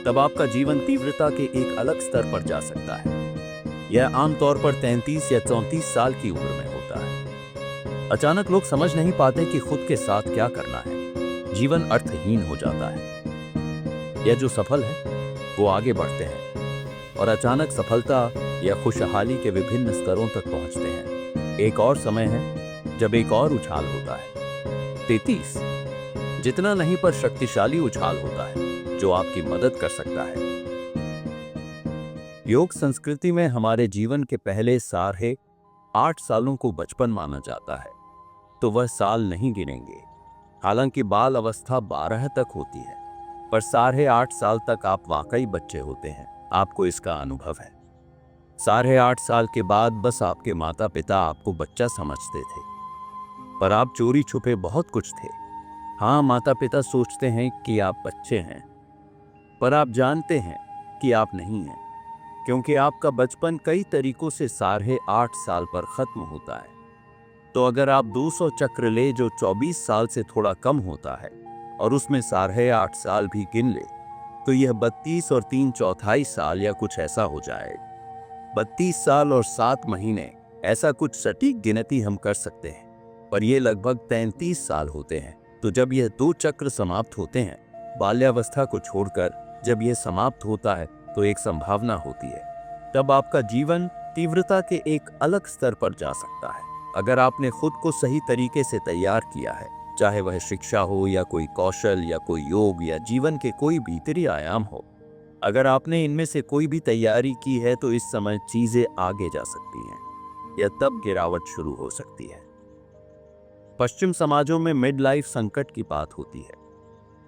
तब आपका जीवन तीव्रता के एक अलग स्तर पर जा सकता है। यह आमतौर पर 33 या 34 साल की उम्र में होता है। अचानक लोग समझ नहीं पाते कि खुद के साथ क्या करना है। जीवन अर्थहीन हो जाता है। यह जो सफल है वो आगे बढ़ते हैं और अचानक सफलता या खुशहाली के विभिन्न स्तरों तक पहुंचते हैं। एक और समय है जब एक और उछाल होता है। 33 जितना नहीं पर शक्तिशाली उछाल होता है जो आपकी मदद कर सकता है। योग संस्कृति में हमारे जीवन के पहले साढ़े 8 सालों को बचपन माना जाता है, तो वह साल नहीं गिनेंगे। हालांकि बाल अवस्था 12 तक होती है, पर साढ़े 8 साल तक आप वाकई बच्चे होते हैं। आपको इसका अनुभव है। साढ़े 8 साल के बाद बस आपके माता पिता आपको बच्चा समझते थे, पर आप चोरी छुपे बहुत कुछ थे। हाँ, माता पिता सोचते हैं कि आप बच्चे हैं, पर आप जानते हैं कि आप नहीं हैं, क्योंकि आपका बचपन कई तरीकों से साढ़े 8 साल पर खत्म होता है। तो अगर आप 200 चक्र ले जो 24 साल से थोड़ा कम होता है और उसमें साढ़े 8 साल भी गिन ले, तो यह 32 और 3/4 साल या कुछ ऐसा हो जाए। 32 साल और 7 महीने, ऐसा कुछ सटीक गिनती हम कर सकते हैं, पर यह लगभग 33 साल होते हैं। तो जब यह 2 चक्र समाप्त होते हैं, बाल्यावस्था को छोड़कर जब यह समाप्त होता है, तो एक संभावना होती है। तब आपका जीवन तीव्रता के एक अलग स्तर पर जा सकता है। अगर आपने खुद को सही तरीके से तैयार किया है, चाहे वह शिक्षा हो या कोई कौशल या कोई योग या जीवन के कोई भीतरी आयाम हो, अगर आपने इनमें से कोई भी तैयारी की है, तो इस समय चीजें आगे जा सकती हैं या तब गिरावट शुरू हो सकती है। पश्चिम समाजों में मिड लाइफ संकट की बात होती है।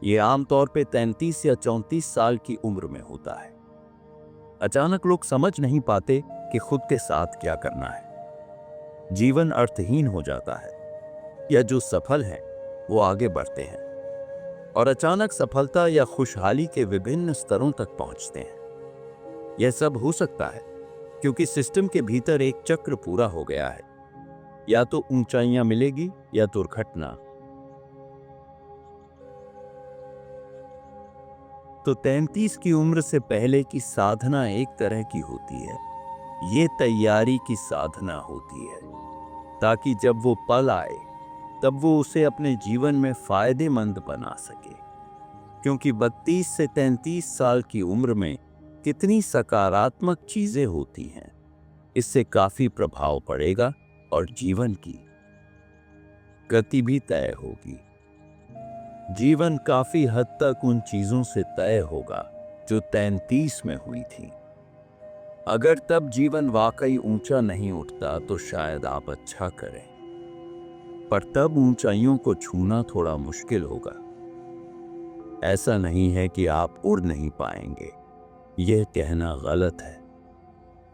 ये आमतौर पे 33 या 34 साल की उम्र में होता है। अचानक लोग समझ नहीं पाते कि खुद के साथ क्या करना है। जीवन अर्थहीन हो जाता है। या जो सफल हैं वो आगे बढ़ते हैं और अचानक सफलता या खुशहाली के विभिन्न स्तरों तक पहुंचते हैं। यह सब हो सकता है क्योंकि सिस्टम के भीतर एक चक्र पूरा हो गया है। या तो ऊंचाइयां मिलेगी या दुर्घटना। तो 33 की उम्र से पहले की साधना एक तरह की होती है। ये तैयारी की साधना होती है, ताकि जब वो पल आए तब वो उसे अपने जीवन में फायदेमंद बना सके। क्योंकि 32 से 33 साल की उम्र में कितनी सकारात्मक चीजें होती हैं, इससे काफी प्रभाव पड़ेगा और जीवन की गति भी तय होगी। जीवन काफी हद तक उन चीजों से तय होगा जो 33 में हुई थी। अगर तब जीवन वाकई ऊंचा नहीं उठता तो शायद आप अच्छा करें, पर तब ऊंचाइयों को छूना थोड़ा मुश्किल होगा। ऐसा नहीं है कि आप उड़ नहीं पाएंगे, यह कहना गलत है,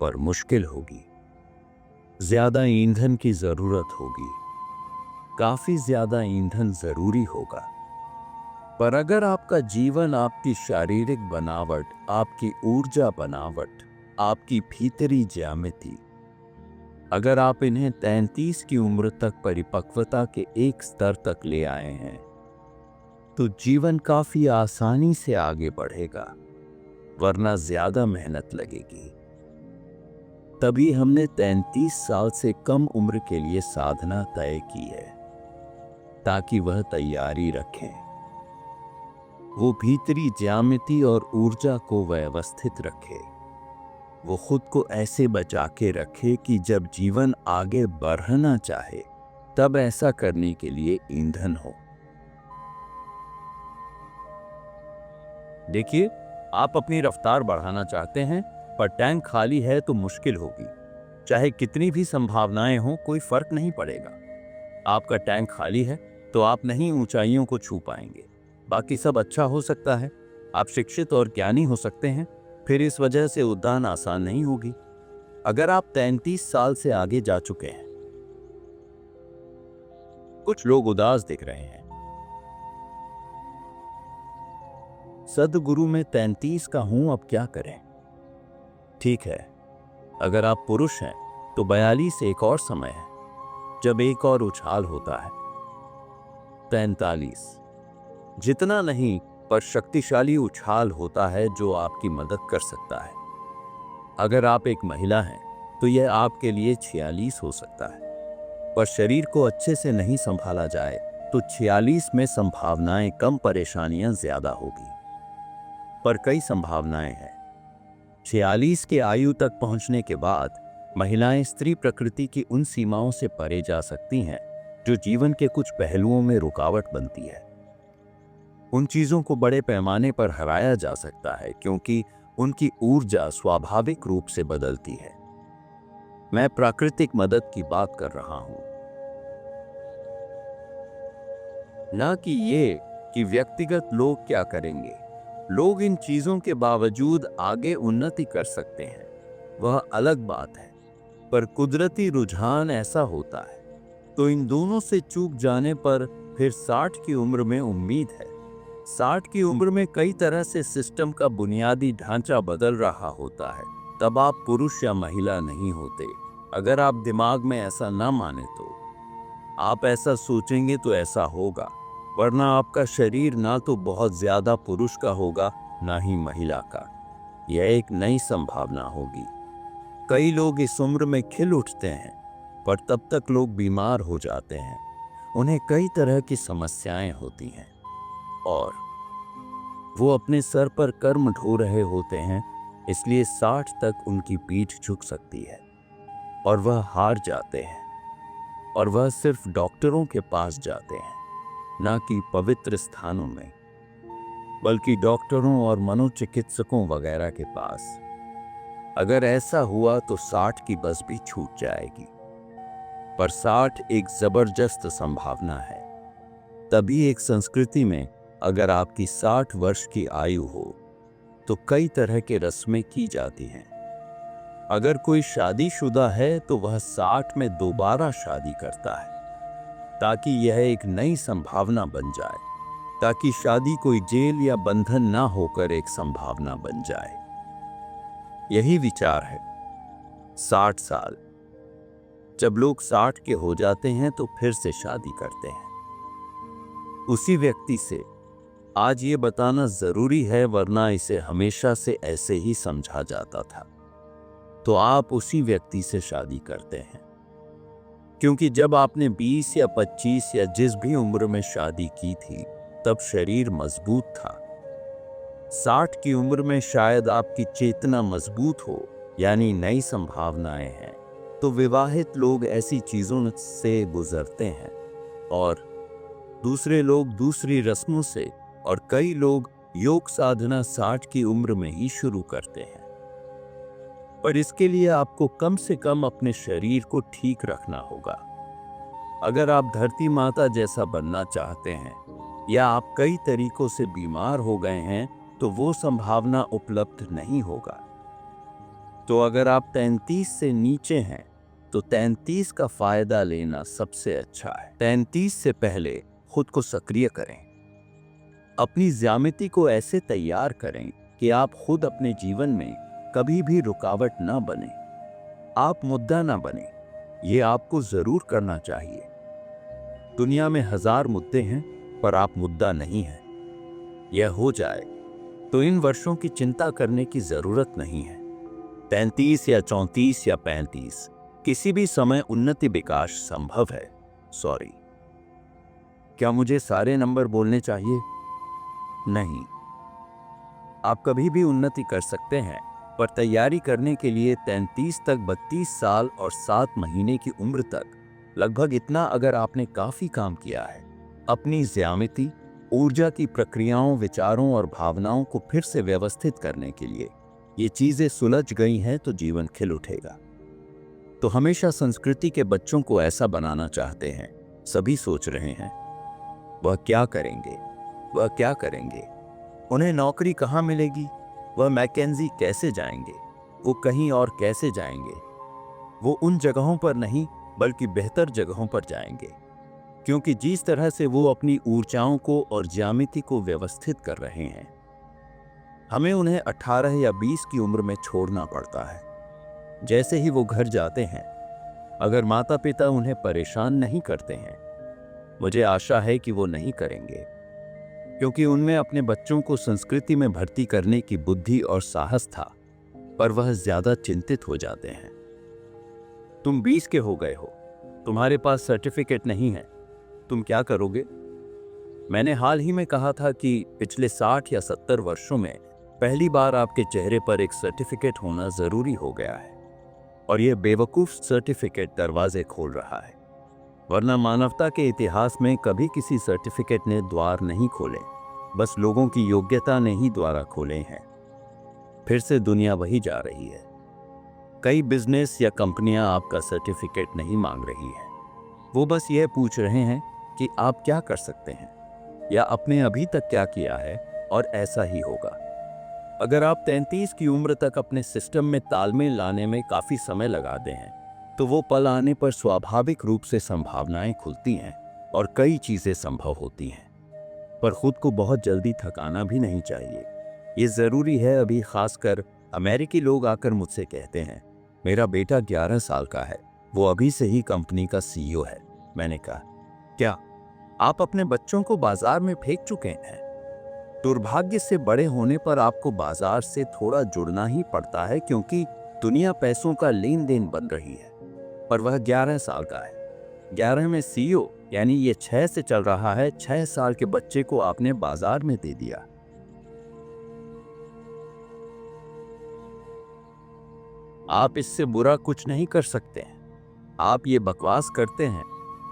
पर मुश्किल होगी। ज्यादा ईंधन की जरूरत होगी, काफी ज्यादा ईंधन जरूरी होगा। पर अगर आपका जीवन, आपकी शारीरिक बनावट, आपकी ऊर्जा बनावट, आपकी भीतरी ज्यामिति, अगर आप इन्हें 33 की उम्र तक परिपक्वता के एक स्तर तक ले आए हैं, तो जीवन काफी आसानी से आगे बढ़ेगा, वरना ज्यादा मेहनत लगेगी। तभी हमने 33 साल से कम उम्र के लिए साधना तय की है, ताकि वह तैयारी रखें, वो भीतरी ज्यामिति और ऊर्जा को व्यवस्थित रखे, वो खुद को ऐसे बचा के रखे कि जब जीवन आगे बढ़ना चाहे तब ऐसा करने के लिए ईंधन हो। देखिए, आप अपनी रफ्तार बढ़ाना चाहते हैं, पर टैंक खाली है तो मुश्किल होगी। चाहे कितनी भी संभावनाएं हों, कोई फर्क नहीं पड़ेगा। आपका टैंक खाली है तो आप नहीं ऊंचाइयों को छू पाएंगे। बाकी सब अच्छा हो सकता है, आप शिक्षित और ज्ञानी हो सकते हैं, फिर इस वजह से उड़ान आसान नहीं होगी। अगर आप 33 साल से आगे जा चुके हैं, कुछ लोग उदास दिख रहे हैं। सदगुरु में 33 का हूं, अब क्या करें? ठीक है, अगर आप पुरुष हैं तो 42 एक और समय है जब एक और उछाल होता है। 43 जितना नहीं, पर शक्तिशाली उछाल होता है जो आपकी मदद कर सकता है। अगर आप एक महिला हैं तो यह आपके लिए 46 हो सकता है, पर शरीर को अच्छे से नहीं संभाला जाए तो 46 में संभावनाएं कम, परेशानियां ज्यादा होगी। पर कई संभावनाएं हैं। 46 के आयु तक पहुंचने के बाद महिलाएं स्त्री प्रकृति की उन सीमाओं से परे जा सकती हैं जो जीवन के कुछ पहलुओं में रुकावट बनती है। उन चीजों को बड़े पैमाने पर हराया जा सकता है क्योंकि उनकी ऊर्जा स्वाभाविक रूप से बदलती है। मैं प्राकृतिक मदद की बात कर रहा हूं, ना कि ये कि व्यक्तिगत लोग क्या करेंगे। लोग इन चीजों के बावजूद आगे उन्नति कर सकते हैं, वह अलग बात है, पर कुदरती रुझान ऐसा होता है। तो इन दोनों से चूक जाने पर फिर 60 की उम्र में उम्मीद है। 60 की उम्र में कई तरह से सिस्टम का बुनियादी ढांचा बदल रहा होता है। तब आप पुरुष या महिला नहीं होते। अगर आप दिमाग में ऐसा ना माने तो आप ऐसा सोचेंगे तो ऐसा होगा, वरना आपका शरीर ना तो बहुत ज्यादा पुरुष का होगा ना ही महिला का। यह एक नई संभावना होगी। कई लोग इस उम्र में खिल उठते हैं, पर तब तक लोग बीमार हो जाते हैं। उन्हें कई तरह की समस्याएं होती हैं और वो अपने सर पर कर्म ढो रहे होते हैं, इसलिए 60 तक उनकी पीठ झुक सकती है और वह हार जाते हैं। और वह सिर्फ डॉक्टरों के पास जाते हैं, ना कि पवित्र स्थानों में, बल्कि डॉक्टरों और मनोचिकित्सकों वगैरह के पास। अगर ऐसा हुआ तो 60 की बस भी छूट जाएगी। पर 60 एक जबरदस्त संभावना है। तभी एक संस्कृति में अगर आपकी 60 वर्ष की आयु हो तो कई तरह के रस्में की जाती हैं। अगर कोई शादीशुदा है तो वह 60 में दोबारा शादी करता है, ताकि यह एक नई संभावना बन जाए, ताकि शादी कोई जेल या बंधन ना होकर एक संभावना बन जाए। यही विचार है 60 साल। जब लोग 60 के हो जाते हैं तो फिर से शादी करते हैं उसी व्यक्ति से। आज ये बताना जरूरी है, वरना इसे हमेशा से ऐसे ही समझा जाता था। तो आप उसी व्यक्ति से शादी करते हैं क्योंकि जब आपने 20 या 25 या जिस भी उम्र में शादी की थी तब शरीर मजबूत था। 60 की उम्र में शायद आपकी चेतना मजबूत हो, यानी नई संभावनाएं हैं। तो विवाहित लोग ऐसी चीजों से गुजरते हैं और दूसरे लोग दूसरी रस्मों से, और कई लोग योग साधना 60 की उम्र में ही शुरू करते हैं। पर इसके लिए आपको कम से कम अपने शरीर को ठीक रखना होगा। अगर आप धरती माता जैसा बनना चाहते हैं या आप कई तरीकों से बीमार हो गए हैं तो वो संभावना उपलब्ध नहीं होगा। तो अगर आप 33 से नीचे हैं तो 33 का फायदा लेना सबसे अच्छा है। 33 से पहले खुद को सक्रिय करें। अपनी ज्यामिति को ऐसे तैयार करें कि आप खुद अपने जीवन में कभी भी रुकावट ना बने, आप मुद्दा ना बने। ये आपको जरूर करना चाहिए। दुनिया में 1000 मुद्दे हैं पर आप मुद्दा नहीं हैं। यह हो जाए तो इन वर्षों की चिंता करने की जरूरत नहीं है। 33 या 34 या 35, किसी भी समय उन्नति विकास संभव है। सॉरी, क्या मुझे सारे नंबर बोलने चाहिए? नहीं, आप कभी भी उन्नति कर सकते हैं, पर तैयारी करने के लिए 33 तक 32 साल और 7 महीने की उम्र तक, लगभग इतना अगर आपने काफी काम किया है। अपनी ज्यामिति, ऊर्जा की प्रक्रियाओं, विचारों और भावनाओं को फिर से व्यवस्थित करने के लिए ये चीजें सुलझ गई हैं तो जीवन खिल उठेगा। तो हमेशा संस्कृति के बच्चों को ऐसा बनाना चाहते हैं। सभी सोच रहे हैं वह क्या करेंगे, वह क्या करेंगे, उन्हें नौकरी कहाँ मिलेगी, वह मैकेंजी कैसे जाएंगे, वो कहीं और कैसे जाएंगे। वो उन जगहों पर नहीं बल्कि बेहतर जगहों पर जाएंगे, क्योंकि जिस तरह से वो अपनी ऊर्जाओं को और ज्यामिति को व्यवस्थित कर रहे हैं, हमें उन्हें 18 या 20 की उम्र में छोड़ना पड़ता है। जैसे ही वो घर जाते हैं, अगर माता पिता उन्हें परेशान नहीं करते हैं, मुझे आशा है कि वो नहीं करेंगे, क्योंकि उनमें अपने बच्चों को संस्कृति में भर्ती करने की बुद्धि और साहस था, पर वह ज्यादा चिंतित हो जाते हैं। तुम 20 के हो गए हो, तुम्हारे पास सर्टिफिकेट नहीं है, तुम क्या करोगे? मैंने हाल ही में कहा था कि पिछले 60 या 70 वर्षों में पहली बार आपके चेहरे पर एक सर्टिफिकेट होना जरूरी हो गया है, और यह बेवकूफ सर्टिफिकेट दरवाजे खोल रहा है। वरना मानवता के इतिहास में कभी किसी सर्टिफिकेट ने द्वार नहीं खोले, बस लोगों की योग्यता ने ही द्वार खोले हैं। फिर से दुनिया वही जा रही है। कई बिजनेस या कंपनियां आपका सर्टिफिकेट नहीं मांग रही हैं, वो बस यह पूछ रहे हैं कि आप क्या कर सकते हैं या आपने अभी तक क्या किया है, और ऐसा ही होगा। अगर आप 33 की उम्र तक अपने सिस्टम में तालमेल लाने में काफी समय लगाते हैं, तो वो पल आने पर स्वाभाविक रूप से संभावनाएं खुलती हैं और कई चीजें संभव होती हैं। पर खुद को बहुत जल्दी थकाना भी नहीं चाहिए। ये जरूरी है। अभी खासकर अमेरिकी लोग आकर मुझसे कहते हैं, मेरा बेटा 11 साल का है, वो अभी से ही कंपनी का CEO है। मैंने कहा, क्या आप अपने बच्चों को बाजार में फेंक चुके हैं? दुर्भाग्य से बड़े होने पर आपको बाजार से थोड़ा जुड़ना ही पड़ता है, क्योंकि दुनिया पैसों का लेन देन बन रही है। पर वह 11 साल का है। 11 में CEO, यानी ये 6 से चल रहा है। 6 साल के बच्चे को आपने बाजार में दे दिया। आप इससे बुरा कुछ नहीं कर सकते हैं। आप ये बकवास करते हैं।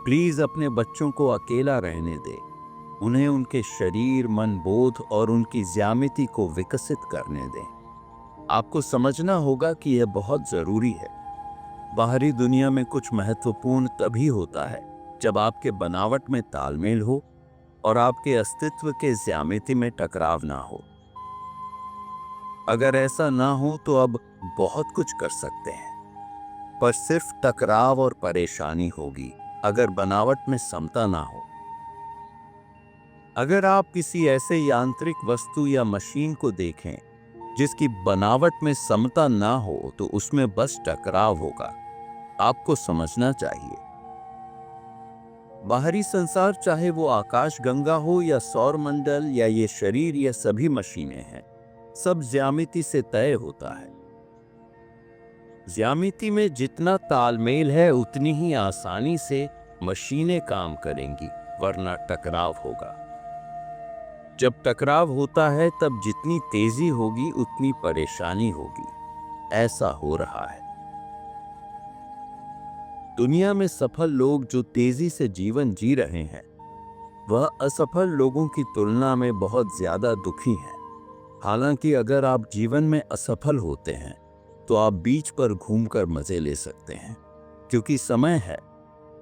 प्लीज अपने बच्चों को अकेला रहने दें। उन्हें उनके शरीर, मन, बोध और उनकी ज्यामिति को विकसित करने दें। आपको समझना होगा कि यह बहुत जरूरी है। बाहरी दुनिया में कुछ महत्वपूर्ण तभी होता है जब आपके बनावट में तालमेल हो और आपके अस्तित्व के ज्यामिति में टकराव ना हो। अगर ऐसा ना हो तो अब बहुत कुछ कर सकते हैं, पर सिर्फ टकराव और परेशानी होगी अगर बनावट में समता ना हो। अगर आप किसी ऐसे यांत्रिक वस्तु या मशीन को देखें जिसकी बनावट में समता ना हो, तो उसमें बस टकराव होगा। आपको समझना चाहिए, बाहरी संसार, चाहे वो आकाश गंगा हो या सौर मंडल या ये शरीर या सभी मशीनें हैं, सब ज्यामिति से तय होता है। ज्यामिति में जितना तालमेल है उतनी ही आसानी से मशीनें काम करेंगी, वरना टकराव होगा। जब टकराव होता है तब जितनी तेजी होगी उतनी परेशानी होगी। ऐसा हो रहा है। दुनिया में सफल लोग जो तेजी से जीवन जी रहे हैं, वह असफल लोगों की तुलना में बहुत ज्यादा दुखी हैं। हालांकि अगर आप जीवन में असफल होते हैं तो आप बीच पर घूमकर मजे ले सकते हैं, क्योंकि समय है।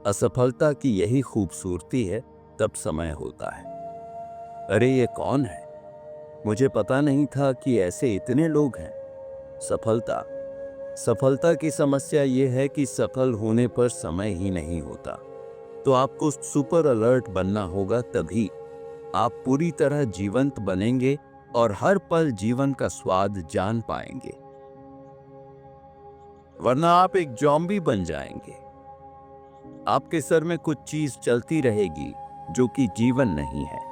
असफलता की यही खूबसूरती है, तब समय होता है। अरे ये कौन है? मुझे पता नहीं था कि ऐसे इतने लोग हैं। सफलता की समस्या यह है कि सफल होने पर समय ही नहीं होता। तो आपको सुपर अलर्ट बनना होगा, तभी आप पूरी तरह जीवंत बनेंगे और हर पल जीवन का स्वाद जान पाएंगे। वरना आप एक ज़ॉम्बी बन जाएंगे। आपके सर में कुछ चीज चलती रहेगी जो कि जीवन नहीं है।